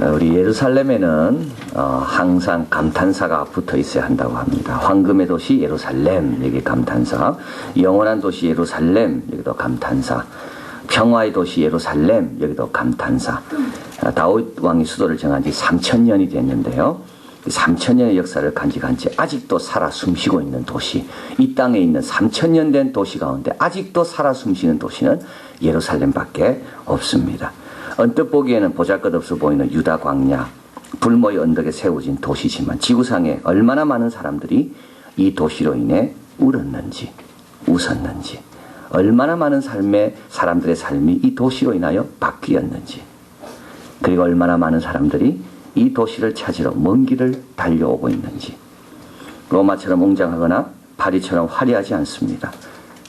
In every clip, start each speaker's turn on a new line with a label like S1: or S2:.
S1: 우리 예루살렘에는 항상 감탄사가 붙어 있어야 한다고 합니다. 황금의 도시 예루살렘, 여기 감탄사. 영원한 도시 예루살렘, 여기도 감탄사. 평화의 도시 예루살렘, 여기도 감탄사. 다윗 왕이 수도를 정한 지 3000년이 됐는데요. 3000년의 역사를 간직한 채 아직도 살아 숨쉬고 있는 도시, 이 땅에 있는 3000년 된 도시 가운데 아직도 살아 숨쉬는 도시는 예루살렘밖에 없습니다. 언뜻 보기에는 보잘것없어 보이는 유다 광야, 불모의 언덕에 세워진 도시지만 지구상에 얼마나 많은 사람들이 이 도시로 인해 울었는지 웃었는지, 얼마나 많은 사람들의 삶이 이 도시로 인하여 바뀌었는지, 그리고 얼마나 많은 사람들이 이 도시를 찾으러 먼 길을 달려오고 있는지. 로마처럼 웅장하거나 파리처럼 화려하지 않습니다.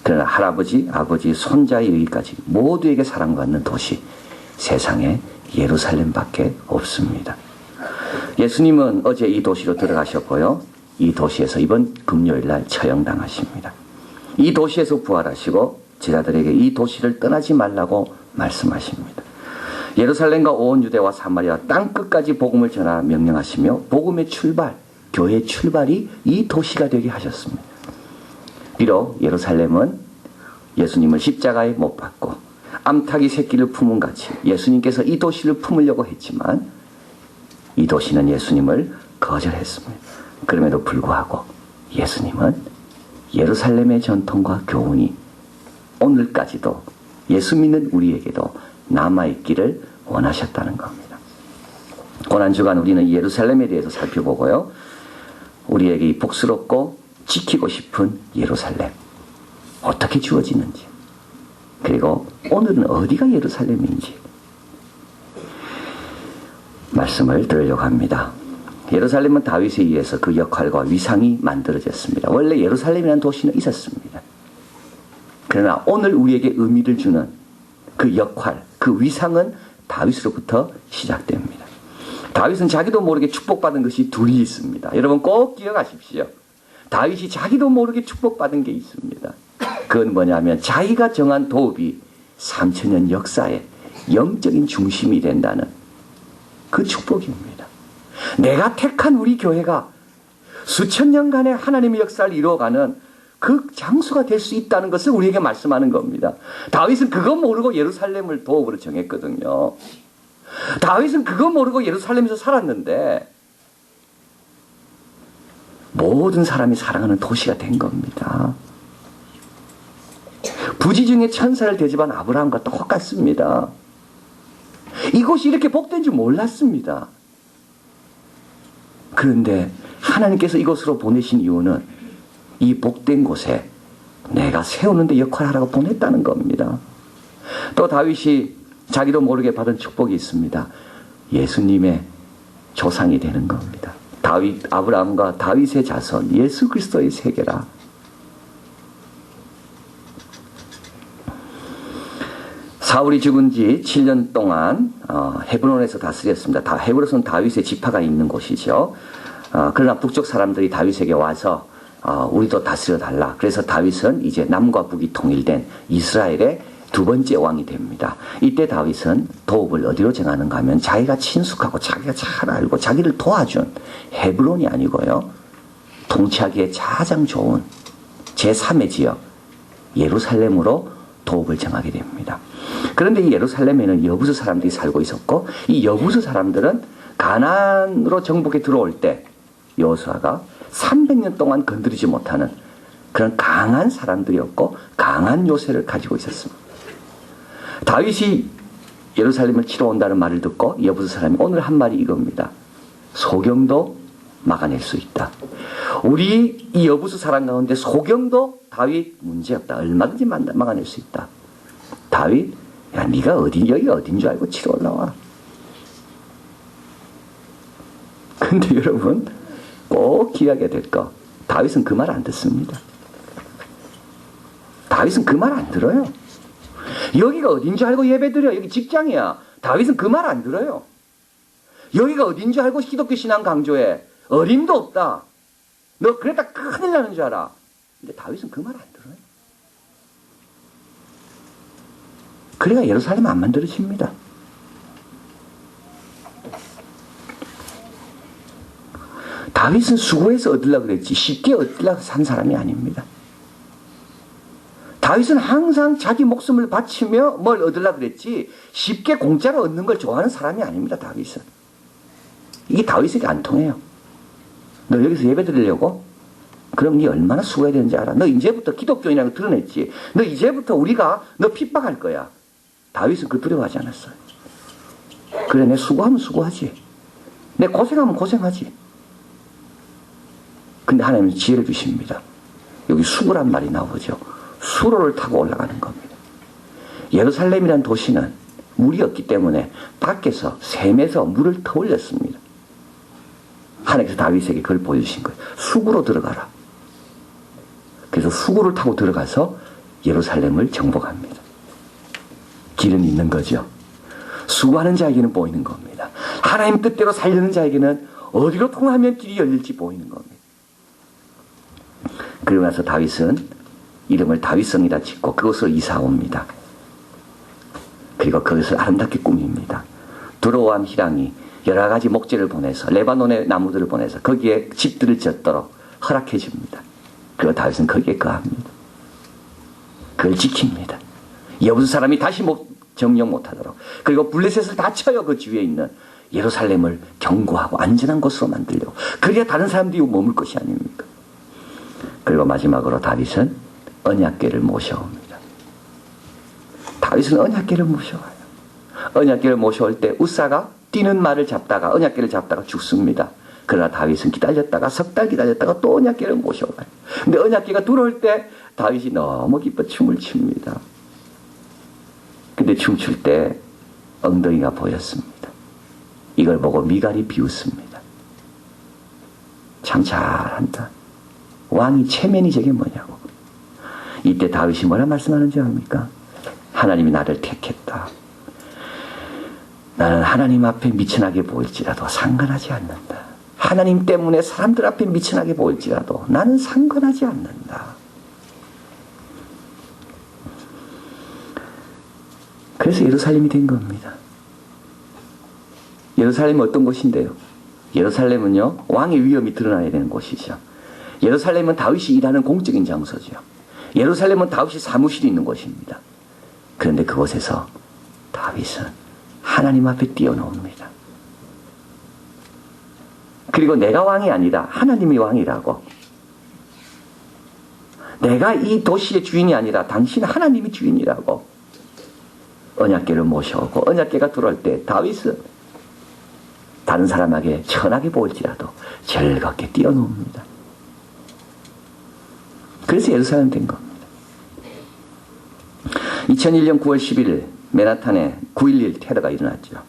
S1: 그러나 할아버지, 아버지, 손자에 이르기까지 모두에게 사랑받는 도시, 세상에 예루살렘밖에 없습니다. 예수님은 어제 이 도시로 들어가셨고요, 이 도시에서 이번 금요일날 처형당하십니다. 이 도시에서 부활하시고 제자들에게 이 도시를 떠나지 말라고 말씀하십니다. 예루살렘과 온 유대와 사마리아 땅끝까지 복음을 전하 명령하시며 복음의 출발, 교회의 출발이 이 도시가 되게 하셨습니다. 비록 예루살렘은 예수님을 십자가에 못 박고 암탉이 새끼를 품은 같이 예수님께서 이 도시를 품으려고 했지만 이 도시는 예수님을 거절했습니다. 그럼에도 불구하고 예수님은 예루살렘의 전통과 교훈이 오늘까지도 예수 믿는 우리에게도 남아있기를 원하셨다는 겁니다. 고난주간 우리는 예루살렘에 대해서 살펴보고요, 우리에게 이 복스럽고 지키고 싶은 예루살렘 어떻게 주어지는지, 그리고 오늘은 어디가 예루살렘인지 말씀을 들으려고 합니다. 예루살렘은 다윗에 의해서 그 역할과 위상이 만들어졌습니다. 원래 예루살렘이라는 도시는 있었습니다. 그러나 오늘 우리에게 의미를 주는 그 역할, 그 위상은 다윗으로부터 시작됩니다. 다윗은 자기도 모르게 축복받은 것이 둘이 있습니다. 여러분 꼭 기억하십시오. 다윗이 자기도 모르게 축복받은 게 있습니다. 그건 뭐냐면 자기가 정한 도읍이 3000년 역사의 영적인 중심이 된다는 그 축복입니다. 내가 택한 우리 교회가 수천 년간의 하나님의 역사를 이루어가는 그 장소가 될 수 있다는 것을 우리에게 말씀하는 겁니다. 다윗은 그거 모르고 예루살렘을 도읍으로 정했거든요. 다윗은 그거 모르고 예루살렘에서 살았는데 모든 사람이 사랑하는 도시가 된 겁니다. 부지 중에 천사를 대접한 아브라함과 똑같습니다. 이곳이 이렇게 복된 줄 몰랐습니다. 그런데 하나님께서 이곳으로 보내신 이유는 이 복된 곳에 내가 세우는데 역할하라고 보냈다는 겁니다. 또 다윗이 자기도 모르게 받은 축복이 있습니다. 예수님의 조상이 되는 겁니다. 아브라함과 다윗의 자손, 예수 그리스도의 세계라. 사울이 죽은 지 7년 동안 헤브론에서 다스렸습니다. 헤브론은 다윗의 지파가 있는 곳이죠. 그러나 북쪽 사람들이 다윗에게 와서 우리도 다스려 달라. 그래서 다윗은 이제 남과 북이 통일된 이스라엘의 두 번째 왕이 됩니다. 이때 다윗은 도읍을 어디로 정하는가 하면 자기가 친숙하고 자기가 잘 알고 자기를 도와준 헤브론이 아니고요, 통치하기에 가장 좋은 제3의 지역 예루살렘으로 도읍을 정하게 됩니다. 그런데 이 예루살렘에는 여부수 사람들이 살고 있었고, 이 여부수 사람들은 가나안으로 정복에 들어올 때 여호수아가 300년 동안 건드리지 못하는 그런 강한 사람들이었고 강한 요새를 가지고 있었습니다. 다윗이 예루살렘을 치러 온다는 말을 듣고 여부수 사람이 오늘 한 말이 이겁니다. 소경도 막아낼 수 있다. 우리 이 여부수 사람 가운데 소경도 다윗 문제없다. 얼마든지 막아낼 수 있다. 다윗, 야 네가 여기가 어딘 줄 알고 치러 올라와. 근데 여러분 꼭 기억해야 될 거, 다윗은 그 말 안 듣습니다. 다윗은 그 말 안 들어요. 여기가 어딘 줄 알고 예배드려. 여기 직장이야. 다윗은 그 말 안 들어요. 여기가 어딘 줄 알고 기독교 신앙 강조해. 어림도 없다. 너 그랬다 큰일 나는 줄 알아. 근데 다윗은 그 말 안 들어요. 그래가 예루살렘 안 만들어집니다. 다윗은 수고해서 얻으려고 그랬지 쉽게 얻으려고 산 사람이 아닙니다. 다윗은 항상 자기 목숨을 바치며 뭘 얻으려고 그랬지 쉽게 공짜로 얻는 걸 좋아하는 사람이 아닙니다. 다윗은. 이게 다윗에게 안 통해요. 너 여기서 예배 드리려고? 그럼 네 얼마나 수고해야 되는지 알아? 너 이제부터 기독교인이라는 걸 드러냈지. 너 이제부터 우리가 너 핍박할 거야. 다윗은 그 두려워하지 않았어요. 그래, 내 수고하면 수고하지. 내 고생하면 고생하지. 근데 하나님은 지혜를 주십니다. 여기 수고란 말이 나오죠. 수로를 타고 올라가는 겁니다. 예루살렘이라는 도시는 물이 없기 때문에 밖에서 샘에서 물을 터올렸습니다. 하나님께서 다윗에게 그걸 보여주신 거예요. 수구로 들어가라. 그래서 수구를 타고 들어가서 예루살렘을 정복합니다. 길은 있는 거죠. 수고하는 자에게는 보이는 겁니다. 하나님 뜻대로 살려는 자에게는 어디로 통하면 길이 열릴지 보이는 겁니다. 그러고 나서 다윗은 이름을 다윗성이라 짓고 그곳으로 이사 옵니다. 그리고 그것을 아름답게 꾸밉니다. 두로와 히랑이 여러 가지 목재를 보내서 레바논의 나무들을 보내서 거기에 집들을 짓도록 허락해 줍니다. 그리고 다윗은 거기에 거합니다. 그걸 지킵니다. 여부 사람이 다시 점령 못하도록. 그리고 블레셋을 다 쳐요. 그 주위에 있는 예루살렘을 견고하고 안전한 곳으로 만들려고. 그래야 다른 사람들이 머물 것이 아닙니까? 그리고 마지막으로 다윗은 언약궤를 모셔옵니다. 다윗은 언약궤를 모셔와요. 언약궤를 모셔올 때 우사가 뛰는 말을 잡다가 언약궤를 잡다가 죽습니다. 그러나 다윗은 기다렸다가 석 달 기다렸다가 또 언약궤를 모셔와요. 근데 언약궤가 들어올 때 다윗이 너무 기뻐 춤을 춥니다. 근데 춤출 때 엉덩이가 보였습니다. 이걸 보고 미갈이 비웃습니다. 참 잘한다. 왕이 체면이 저게 뭐냐고. 이때 다윗이 뭐라 말씀하는지 압니까? 하나님이 나를 택했다. 나는 하나님 앞에 미천하게 보일지라도 상관하지 않는다. 하나님 때문에 사람들 앞에 미천하게 보일지라도 나는 상관하지 않는다. 그래서 예루살렘이 된 겁니다. 예루살렘은 어떤 곳인데요? 예루살렘은요, 왕의 위엄이 드러나야 되는 곳이죠. 예루살렘은 다윗이 일하는 공적인 장소죠. 예루살렘은 다윗이 사무실이 있는 곳입니다. 그런데 그곳에서 다윗은 하나님 앞에 뛰어놓습니다. 그리고 내가 왕이 아니라 하나님이 왕이라고. 내가 이 도시의 주인이 아니라 당신 하나님이 주인이라고. 언약궤를 모셔오고 언약궤가 들어올 때 다윗은 다른 사람에게 천하게 보일지라도 즐겁게 뛰어놉니다. 그래서 예루살렘 된 겁니다. 2001년 9월 11일 맨하탄에 9.11 테러가 일어났죠.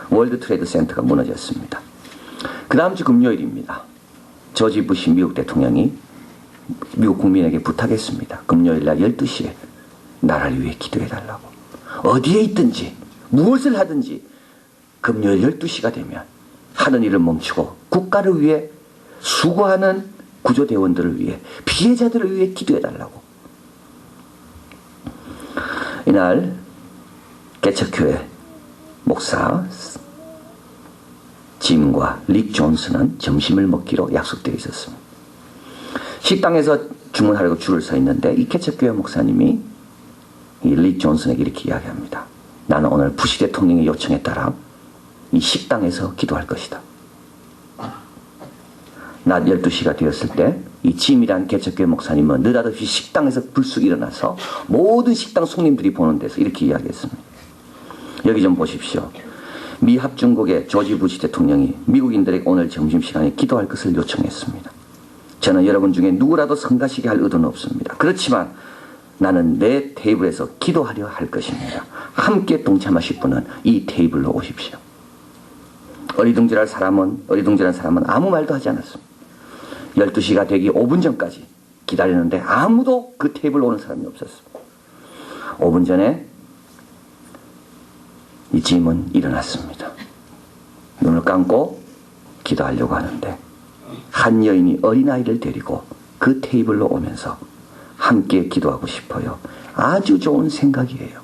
S1: 월드 트레이드 센터가 무너졌습니다. 그 다음 주 금요일입니다. 조지 부시 미국 대통령이 미국 국민에게 부탁했습니다. 금요일 날 12시에 나라를 위해 기도해달라고. 어디에 있든지 무엇을 하든지 금요일 12시가 되면 하는 일을 멈추고 국가를 위해 수고하는 구조대원들을 위해 피해자들을 위해 기도해달라고. 이날 개척교회 목사 짐과 릭 존슨은 점심을 먹기로 약속되어 있었습니다. 식당에서 주문하려고 줄을 서 있는데 이 개척교회 목사님이 이 릭 존슨에게 이렇게 이야기합니다. 나는 오늘 부시 대통령의 요청에 따라 이 식당에서 기도할 것이다. 낮 12시가 되었을 때 이 짐이란 개척교회 목사님은 느닷없이 식당에서 불쑥 일어나서 모든 식당 손님들이 보는 데서 이렇게 이야기했습니다. 여기 좀 보십시오. 미 합중국의 조지 부시 대통령이 미국인들에게 오늘 점심시간에 기도할 것을 요청했습니다. 저는 여러분 중에 누구라도 성가시게 할 의도는 없습니다. 그렇지만 나는 내 테이블에서 기도하려 할 것입니다. 함께 동참하실 분은 이 테이블로 오십시오. 어리둥절한 사람은 아무 말도 하지 않았습니다. 12시가 되기 5분 전까지 기다렸는데 아무도 그 테이블로 오는 사람이 없었습니다. 5분 전에 이 짐은 일어났습니다. 눈을 감고 기도하려고 하는데 한 여인이 어린아이를 데리고 그 테이블로 오면서 함께 기도하고 싶어요. 아주 좋은 생각이에요.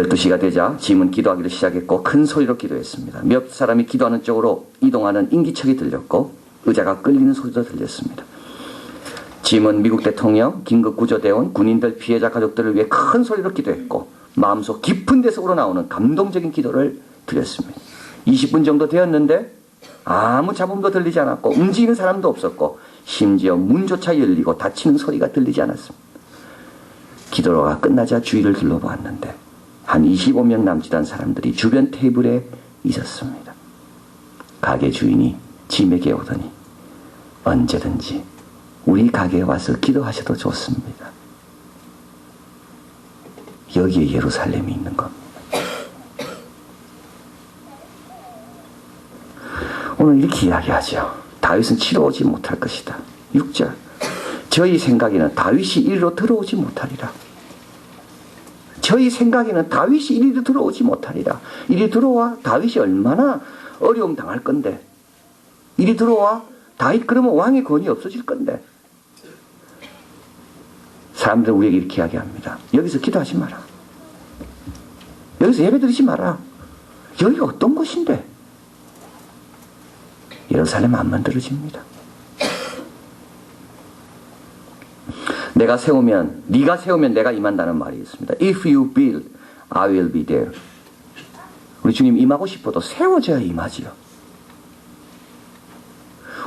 S1: 12시가 되자 짐은 기도하기를 시작했고 큰 소리로 기도했습니다. 몇 사람이 기도하는 쪽으로 이동하는 인기척이 들렸고 의자가 끌리는 소리도 들렸습니다. 짐은 미국 대통령, 긴급구조대원, 군인들, 피해자 가족들을 위해 큰 소리로 기도했고 마음속 깊은 데서 우러나오는 감동적인 기도를 드렸습니다. 20분 정도 되었는데 아무 잡음도 들리지 않았고 움직이는 사람도 없었고 심지어 문조차 열리고 닫히는 소리가 들리지 않았습니다. 기도가 끝나자 주위를 둘러보았는데 한 25명 남짓 한 사람들이 주변 테이블에 있었습니다. 가게 주인이 짐에게 오더니 언제든지 우리 가게에 와서 기도하셔도 좋습니다. 여기에 예루살렘이 있는 겁니다. 오늘 이렇게 이야기하죠. 다윗은 치러 오지 못할 것이다. 6절. 저희 생각에는 다윗이 이리로 들어오지 못하리라. 저희 생각에는 다윗이 이리로 들어오지 못하리라. 이리 들어와 다윗이 얼마나 어려움 당할 건데. 이리 들어와 다윗 그러면 왕의 권위 없어질 건데. 사람들은 우리에게 이렇게 이야기합니다. 여기서 기도하지 마라. 여기서 예배드리지 마라. 여기가 어떤 곳인데? 예루살렘 안 만들어집니다. 내가 세우면, 네가 세우면 내가 임한다는 말이 있습니다. If you build, I will be there. 우리 주님 임하고 싶어도 세워져야 임하지요.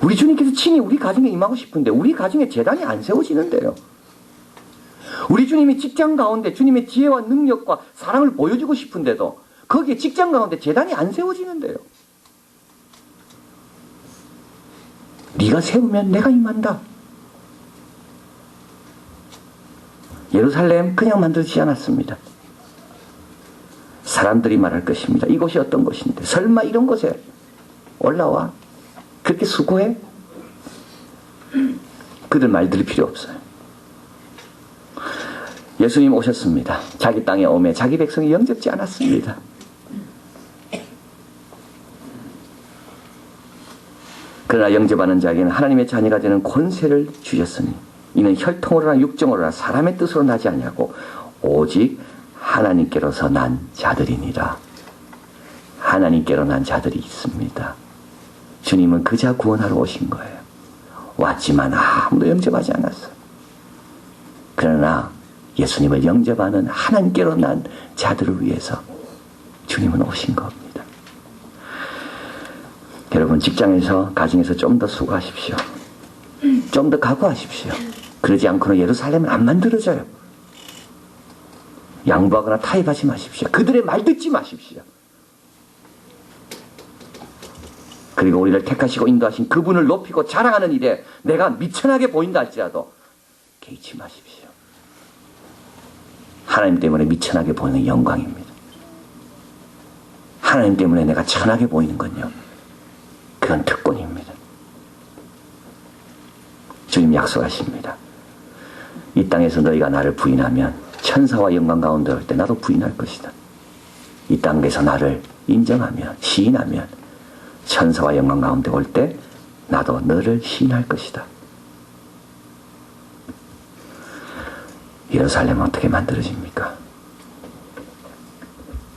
S1: 우리 주님께서 친히 우리 가정에 임하고 싶은데 우리 가정에 제단이 안 세워지는데요. 우리 주님이 직장 가운데 주님의 지혜와 능력과 사랑을 보여주고 싶은데도 거기에 직장 가운데 제단이 안 세워지는데요. 네가 세우면 내가 임한다. 예루살렘 그냥 만들지 않았습니다. 사람들이 말할 것입니다. 이곳이 어떤 곳인데 설마 이런 곳에 올라와? 그렇게 수고해? 그들 말 들을 필요 없어요. 예수님 오셨습니다. 자기 땅에 오매 자기 백성이 영접지 않았습니다. 그러나 영접하는 자에게는 하나님의 자녀가 되는 권세를 주셨으니 이는 혈통으로나 육정으로나 사람의 뜻으로 나지 아니하고 오직 하나님께로서 난 자들이니라. 하나님께로 난 자들이 있습니다. 주님은 그자 구원하러 오신 거예요. 왔지만 아무도 영접하지 않았어요. 그러나 예수님을 영접하는 하나님께로 난 자들을 위해서 주님은 오신 겁니다. 여러분 직장에서 가정에서 좀 더 수고하십시오. 좀 더 각오하십시오. 그러지 않고는 예루살렘은 안 만들어져요. 양보하거나 타협하지 마십시오. 그들의 말 듣지 마십시오. 그리고 우리를 택하시고 인도하신 그분을 높이고 자랑하는 일에 내가 미천하게 보인다 할지라도 개의치 마십시오. 하나님 때문에 미천하게 보이는 영광입니다. 하나님 때문에 내가 천하게 보이는 건요, 그건 특권입니다. 주님 약속하십니다. 이 땅에서 너희가 나를 부인하면 천사와 영광 가운데 올 때 나도 부인할 것이다. 이 땅에서 나를 인정하면, 시인하면 천사와 영광 가운데 올 때 나도 너를 시인할 것이다. 예루살렘은 어떻게 만들어집니까?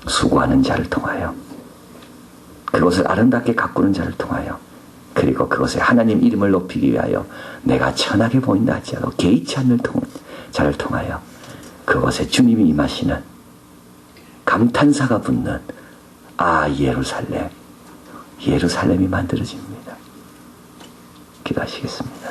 S1: 수고하는 자를 통하여, 그것을 아름답게 가꾸는 자를 통하여, 그리고 그것에 하나님 이름을 높이기 위하여 내가 천하게 보인다 할지라도 개의치 않는 자를 통하여 그것에 주님이 임하시는 감탄사가 붙는 예루살렘, 예루살렘이 만들어집니다. 기도하시겠습니다.